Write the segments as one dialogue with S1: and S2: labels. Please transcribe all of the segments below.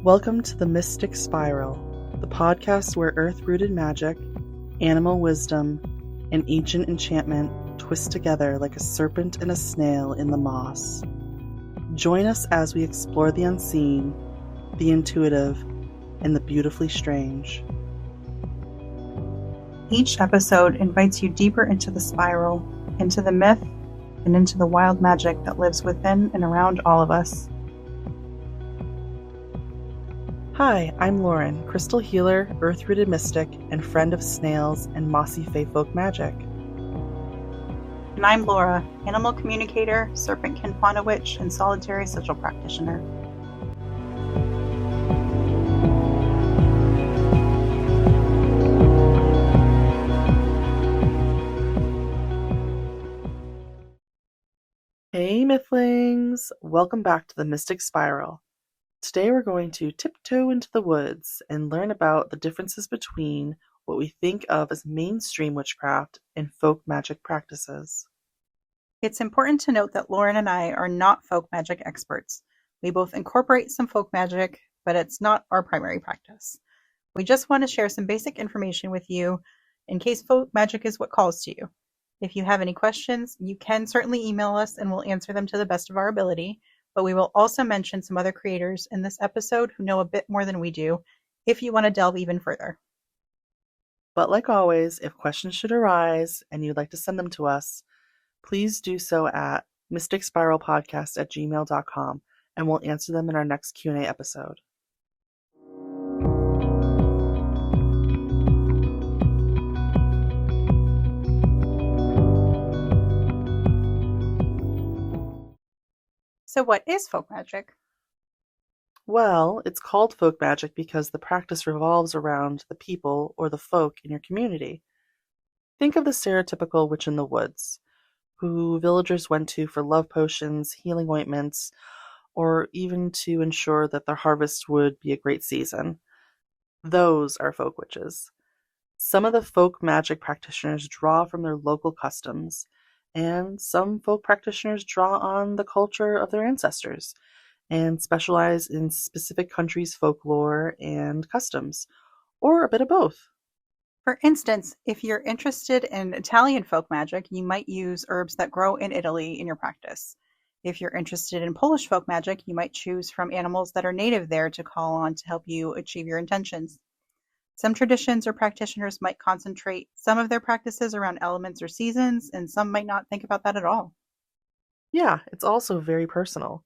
S1: Welcome to the Mystic Spiral, the podcast where earth-rooted magic, animal wisdom, and ancient enchantment twist together like a serpent and a snail in the moss. Join us as we explore the unseen, the intuitive, and the beautifully strange.
S2: Each episode invites you deeper into the spiral, into the myth, and into the wild magic that lives within and around all of us.
S1: Hi, I'm Lauren, crystal healer, earth-rooted mystic, and friend of snails and mossy fae folk magic.
S2: And I'm Laura, animal communicator, serpentkin fauna witch, and solitary sigil practitioner.
S1: Hey Mythlings! Welcome back to the Mystic Spiral. Today we're going to tiptoe into the woods and learn about the differences between what we think of as mainstream witchcraft and folk magic practices.
S2: It's important to note that Lauren and I are not folk magic experts. We both incorporate some folk magic, but it's not our primary practice. We just want to share some basic information with you in case folk magic is what calls to you. If you have any questions, you can certainly email us and we'll answer them to the best of our ability. But we will also mention some other creators in this episode who know a bit more than we do, if you want to delve even further.
S1: But like always, if questions should arise and you'd like to send them to us, please do so at mysticspiralpodcast@gmail.com and we'll answer them in our next Q&A episode.
S2: So what is folk magic?
S1: Well, it's called folk magic because the practice revolves around the people or the folk in your community. Think of the stereotypical witch in the woods, who villagers went to for love potions, healing ointments, or even to ensure that their harvest would be a great season. Those are folk witches. Some of the folk magic practitioners draw from their local customs, and some folk practitioners draw on the culture of their ancestors and specialize in specific countries' folklore and customs, or a bit of both.
S2: For instance, if you're interested in Italian folk magic, you might use herbs that grow in Italy in your practice. If you're interested in Polish folk magic, you might choose from animals that are native there to call on to help you achieve your intentions. Some traditions or practitioners might concentrate some of their practices around elements or seasons, and some might not think about that at all.
S1: Yeah, it's also very personal.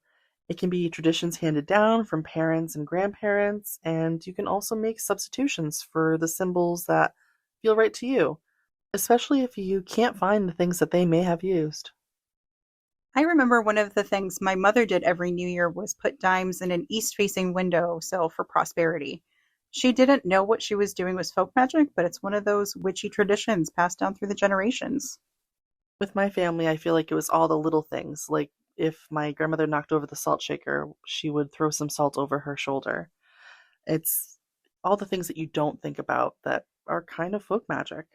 S1: It can be traditions handed down from parents and grandparents, and you can also make substitutions for the symbols that feel right to you, especially if you can't find the things that they may have used.
S2: I remember one of the things my mother did every New Year was put dimes in an east-facing windowsill for prosperity. She didn't know what she was doing was folk magic, but it's one of those witchy traditions passed down through the generations.
S1: With my family, I feel like it was all the little things, like if my grandmother knocked over the salt shaker, she would throw some salt over her shoulder. It's all the things that you don't think about that are kind of folk magic.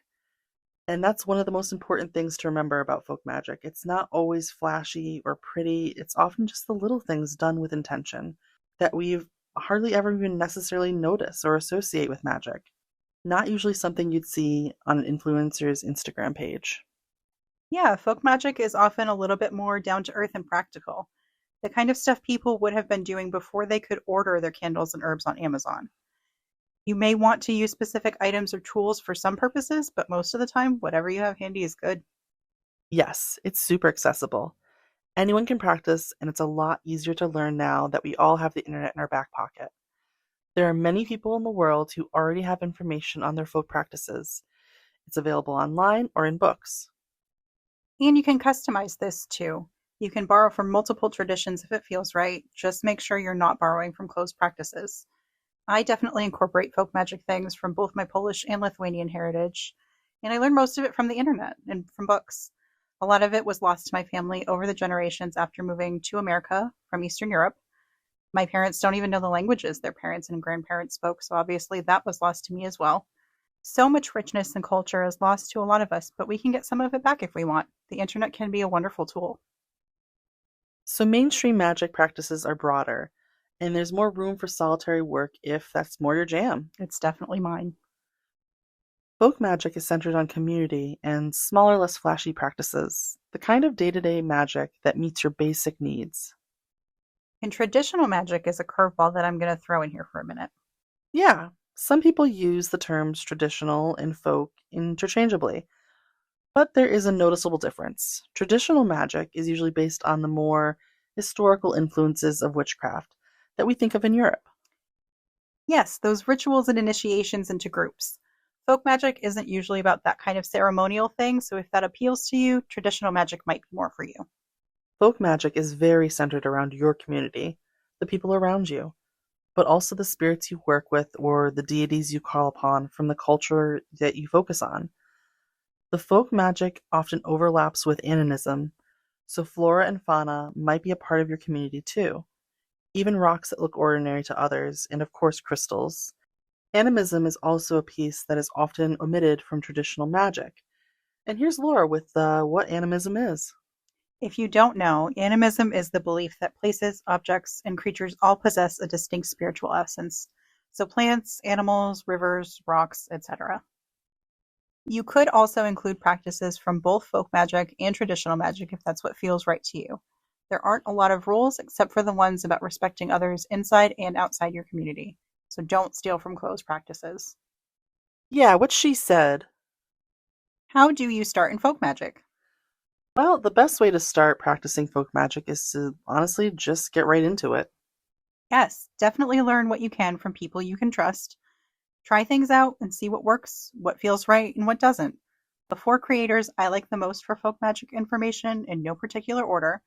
S1: And that's one of the most important things to remember about folk magic. It's not always flashy or pretty. It's often just the little things done with intention that we've hardly ever even necessarily notice or associate with magic. Not usually something you'd see on an influencer's Instagram page.
S2: Yeah, folk magic is often a little bit more down to earth and practical. The kind of stuff people would have been doing before they could order their candles and herbs on Amazon. You may want to use specific items or tools for some purposes, but most of the time, whatever you have handy is good.
S1: Yes, it's super accessible. Anyone can practice, and it's a lot easier to learn now that we all have the internet in our back pocket. There are many people in the world who already have information on their folk practices. It's available online or in books.
S2: And you can customize this too. You can borrow from multiple traditions if it feels right. Just make sure you're not borrowing from closed practices. I definitely incorporate folk magic things from both my Polish and Lithuanian heritage, and I learned most of it from the internet and from books. A lot of it was lost to my family over the generations after moving to America from Eastern Europe. My parents don't even know the languages their parents and grandparents spoke, so obviously that was lost to me as well. So much richness and culture is lost to a lot of us, but we can get some of it back if we want. The internet can be a wonderful tool.
S1: So mainstream magic practices are broader, And there's more room for solitary work if that's more your jam.
S2: It's definitely mine.
S1: Folk magic is centered on community and smaller, less flashy practices, the kind of day to day magic that meets your basic needs.
S2: And traditional magic is a curveball that I'm going to throw in here for a minute.
S1: Yeah, some people use the terms traditional and folk interchangeably, but there is a noticeable difference. Traditional magic is usually based on the more historical influences of witchcraft that we think of in Europe.
S2: Yes, those rituals and initiations into groups. Folk magic isn't usually about that kind of ceremonial thing, so if that appeals to you, traditional magic might be more for you.
S1: Folk magic is very centered around your community, the people around you, but also the spirits you work with or the deities you call upon from the culture that you focus on. The folk magic often overlaps with animism, so flora and fauna might be a part of your community too, even rocks that look ordinary to others, and of course crystals. Animism is also a piece that is often omitted from traditional magic. And here's Laura with what animism is.
S2: If you don't know, animism is the belief that places, objects, and creatures all possess a distinct spiritual essence. So plants, animals, rivers, rocks, etc. You could also include practices from both folk magic and traditional magic if that's what feels right to you. There aren't a lot of rules except for the ones about respecting others inside and outside your community. So don't steal from closed practices.
S1: Yeah, what she said.
S2: How do you start in folk magic?
S1: Well, the best way to start practicing folk magic is to honestly just get right into it.
S2: Yes, definitely learn what you can from people you can trust. Try things out and see what works, what feels right, and what doesn't. The four creators I like the most for folk magic information, in no particular order,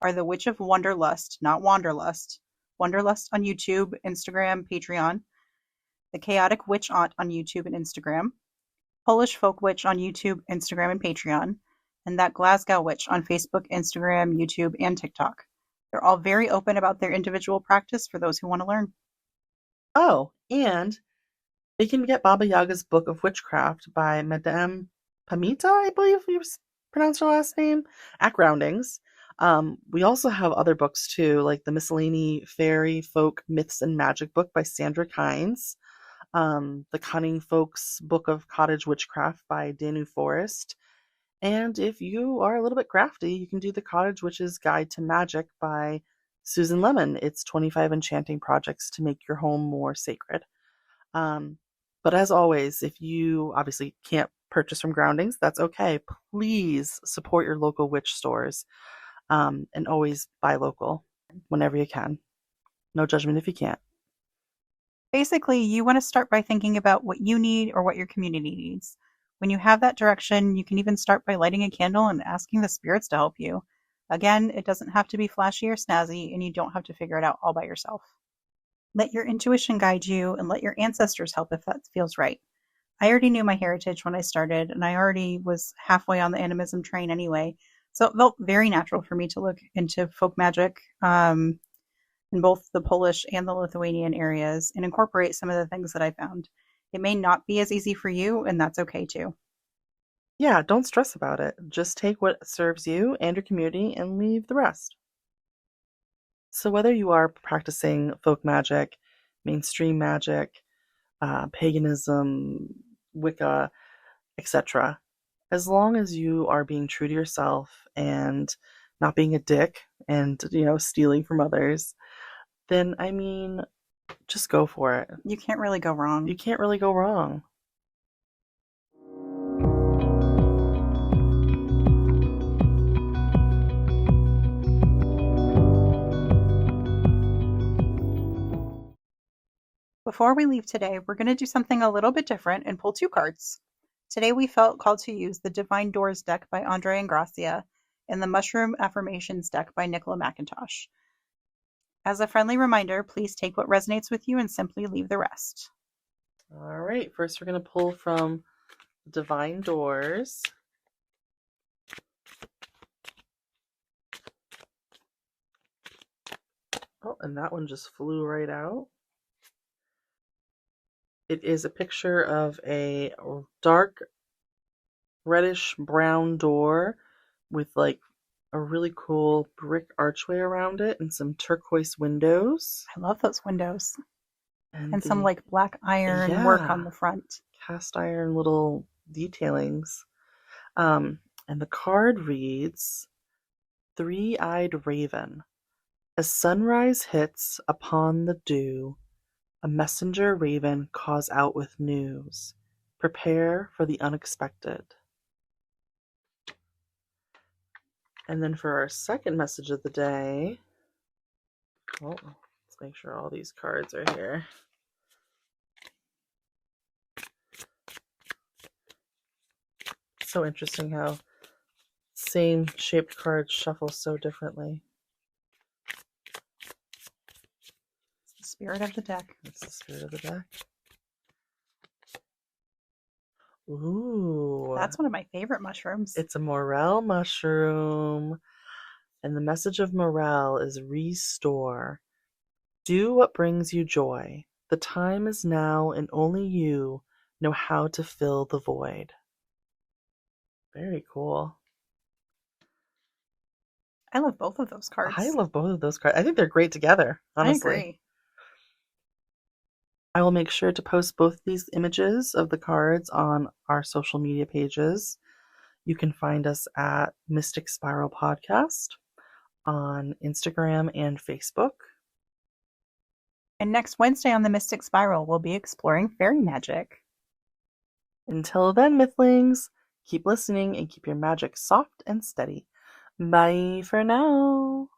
S2: are the Witch of Wonderlust, not Wanderlust, Wonderlust on YouTube, Instagram, Patreon, the Chaotic Witch Aunt on YouTube and Instagram, Polish Folk Witch on YouTube, Instagram, and Patreon, and that Glasgow Witch on Facebook, Instagram, YouTube, and TikTok. They're all very open about their individual practice for those who want to learn.
S1: Oh, and they can get Baba Yaga's Book of Witchcraft by Madame Pamita, I believe you pronounce her last name, at Groundings. We also have other books too, like the Miscellany Fairy Folk Myths and Magic book by Sandra Kynes, the Cunning Folks Book of Cottage Witchcraft by Danu Forrest, and if you are a little bit crafty, you can do the Cottage Witch's Guide to Magic by Susan Lemon. It's 25 enchanting projects to make your home more sacred. Um, but as always, if you obviously can't purchase from Groundings, that's okay. Please support your local witch stores, and always buy local whenever you can. No judgment if you can't.
S2: Basically, you want to start by thinking about what you need or what your community needs. When you have that direction, you can even start by lighting a candle and asking the spirits to help you. Again, it doesn't have to be flashy or snazzy, and you don't have to figure it out all by yourself. Let your intuition guide you and let your ancestors help if that feels right. I already knew my heritage when I started, and I already was halfway on the animism train anyway, so it felt very natural for me to look into folk magic in both the Polish and the Lithuanian areas and incorporate some of the things that I found. It may not be as easy for you, and that's okay too.
S1: Yeah, don't stress about it. Just take what serves you and your community and leave the rest. So, whether you are practicing folk magic, mainstream magic, paganism, Wicca, etc., as long as you are being true to yourself and not being a dick and, stealing from others, then, I mean, just go for it.
S2: You can't really go wrong.
S1: You can't really go wrong.
S2: Before we leave today, we're going to do something a little bit different and pull two cards. Today we felt called to use the Divine Doors deck by Andre and Gracia and the Mushroom Affirmations deck by Nicola McIntosh. As a friendly reminder, please take what resonates with you and simply leave the rest.
S1: All right, first we're going to pull from Divine Doors. Oh, and that one just flew right out. It is a picture of a dark reddish brown door with like a really cool brick archway around it and some turquoise windows.
S2: I love those windows.
S1: And
S2: And some
S1: the,
S2: like black iron work on
S1: yeah,
S2: the front.
S1: cast iron little detailings. And the card reads, Three-eyed raven. As sunrise hits upon the dew, a messenger raven calls out with news. Prepare for the unexpected. And then for our second message of the day, let's make sure all these cards are here. So interesting how same shaped cards shuffle so differently.
S2: It's the spirit of the deck.
S1: It's the spirit of the deck. Ooh.
S2: That's one of my favorite mushrooms.
S1: It's a morel mushroom. And the message of morel is restore. Do what brings you joy. The time is now, and only you know how to fill the void. Very cool.
S2: I love both of those cards.
S1: I love both of those cards. I think they're great together, honestly.
S2: I agree.
S1: I will make sure to post both these images of the cards on our social media pages. You can find us at Mystic Spiral Podcast on Instagram and Facebook.
S2: And next Wednesday on the Mystic Spiral, we'll be exploring fairy magic.
S1: Until then, Mythlings, keep listening and keep your magic soft and steady. Bye for now.